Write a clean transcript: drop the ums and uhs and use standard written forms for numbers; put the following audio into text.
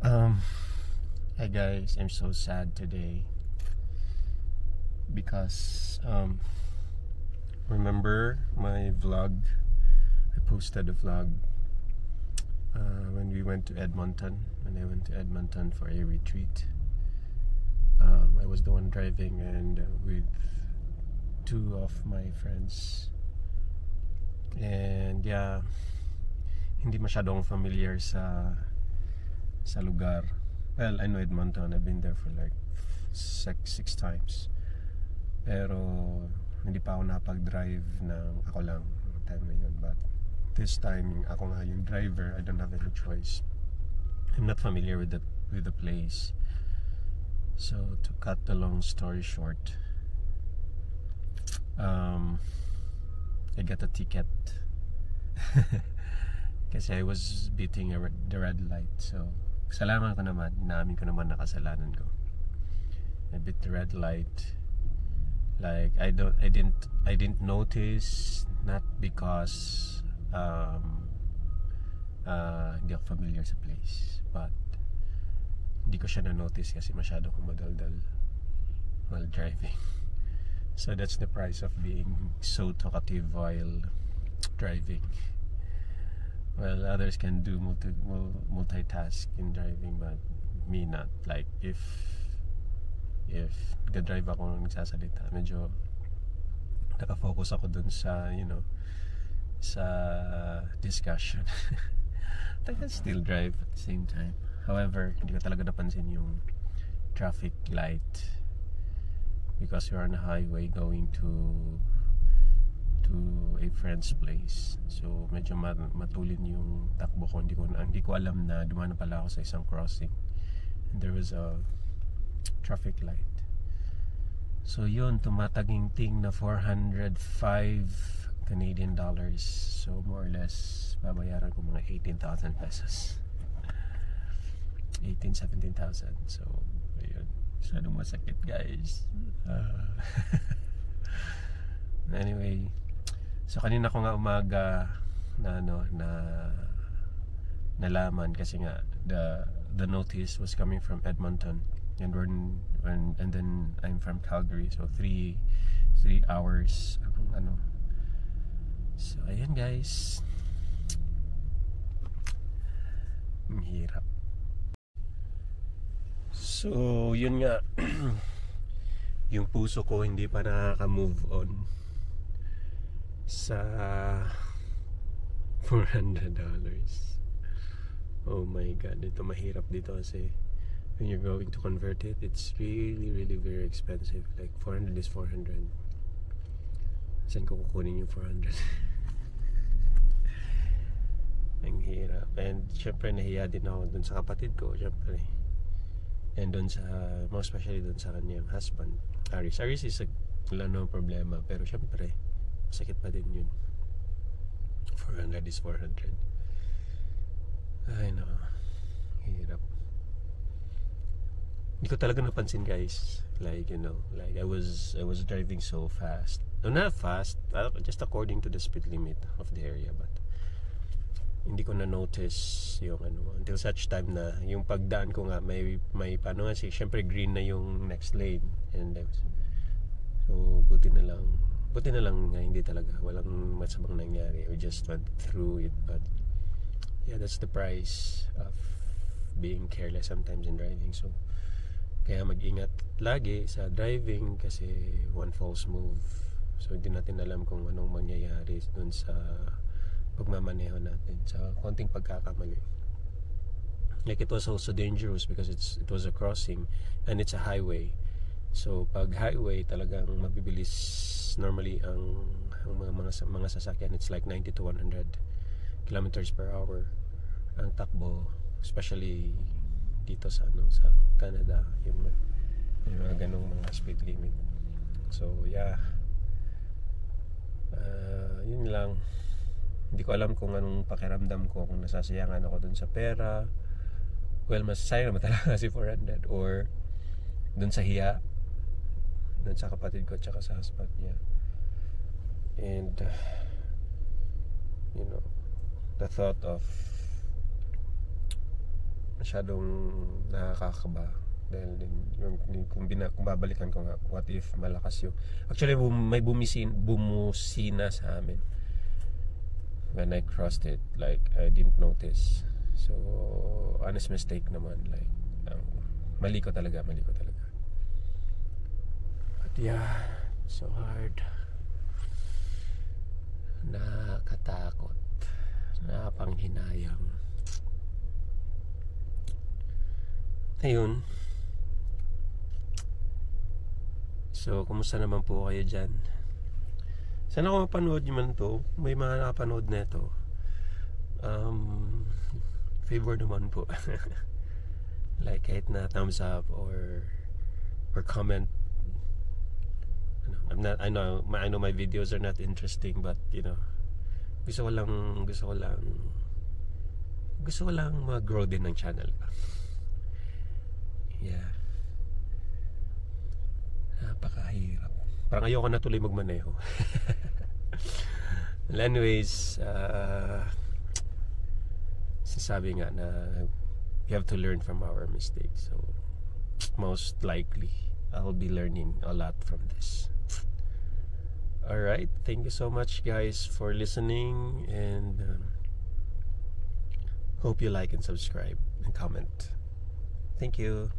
Um, Hi guys, I'm so sad today because remember my vlog? I posted a vlog when we went to Edmonton. When I went to Edmonton for a retreat, I was the one driving and with two of my friends. And yeah, hindi masyadong familiar sa lugar. Well, I know Edmonton. I've been there for like six times. Pero hindi pa ako napag-drive ng ako lang ng time na yun. But this time, ako nga yung driver. I don't have any choice. I'm not familiar with the place. So to cut the long story short, I got a ticket kasi I was beating the red light. So kasalanan ko naman, inaamin ko naman na kasalanan ko. I beat the red light. Like I didn't notice, not because hindi ako familiar sa place, but hindi ko siya na-notice kasi masyado akong madaldal while driving. So that's the price of being so talkative while driving. Well, others can do multitask in driving, but me not. Like if nag-drive ako nagsasalita, medyo nakafocus ako dun sa, sa discussion. I can still drive at the same time. However, hindi ko talaga napansin yung traffic light because we're on a highway going to a friend's place. So medyo matulin yung takbo ko. Hindi ko alam na dumaan pala ako sa isang crossing and there was a traffic light. So yun, tumataginting na 405 Canadian dollars. So more or less babayaran ko mga 18,000 pesos. 17,000. So ayun, masyadong masakit guys. Anyway, so kanina ko nga umaga na nalaman kasi nga the notice was coming from Edmonton and and then I'm from Calgary, so 3 hours so ayan guys, ang hirap. So yun nga, yung puso ko hindi pa nakaka-move on sa $400. Oh my god, ito mahirap dito kasi when you're going to convert it, it's really very expensive. Like 400 is 400. Saan ko kukunin yung 400? Ang hirap. And syempre nahiya din ako dun sa kapatid ko, syempre. And dun sa, most especially dun sa kanyang husband, Aris is wala no problema, pero syempre masakit pa din yun. 400 is 400. Ay no, hirap. Hindi ko talaga napansin guys. Like like I was driving so fast. No, not fast, just according to the speed limit of the area, but hindi ko na notice yung until such time na yung pagdaan ko nga may paano nga syempre green na yung next lane, and so buti na lang nga hindi talaga walang masamang nangyari. We just went through it, but yeah, that's the price of being careless sometimes in driving. So kaya mag-ingat lagi sa driving kasi one false move, so hindi natin alam kung anong mangyayari dun sa pagmamaneho natin sa konting pagkakamali. Like it was also dangerous because it was a crossing and it's a highway. So pag highway talagang mabibilis normally ang mga sasakyan. It's like 90 to 100 kilometers per hour ang takbo, especially dito sa sa Canada, yung mga ganong mga speed limit. So yeah, yun lang. Hindi ko alam kung anong pakiramdam ko, kung nasasayangan ako dun sa pera. Well, masasayang naman talaga si 400, or dun sa hiya dun sa kapatid ko tsaka sa husband niya. And the thought of masyadong nakakaba. Dahil din kung babalikan ko nga, what if malakas yung actually may bumusina sa amin when I crossed it, like I didn't notice. So honest mistake naman, like mali ko talaga. But yeah, so hard, nakatakot, napanghinayang. Ayun. So, kumusta naman po kayo dyan? Sana kung mapanood nyo man to, may mga nakapanood na ito, favor naman po. Like kahit na thumbs up or comment. I know my videos are not interesting, but you know, gusto ko lang mag-grow din ng channel. Yeah. Napakahirap. Parang ayoko na tuloy magmaneho. Well, anyways, sinasabi nga na we have to learn from our mistakes. So, most likely, I'll be learning a lot from this. Alright, thank you so much guys for listening, and hope you like and subscribe and comment. Thank you.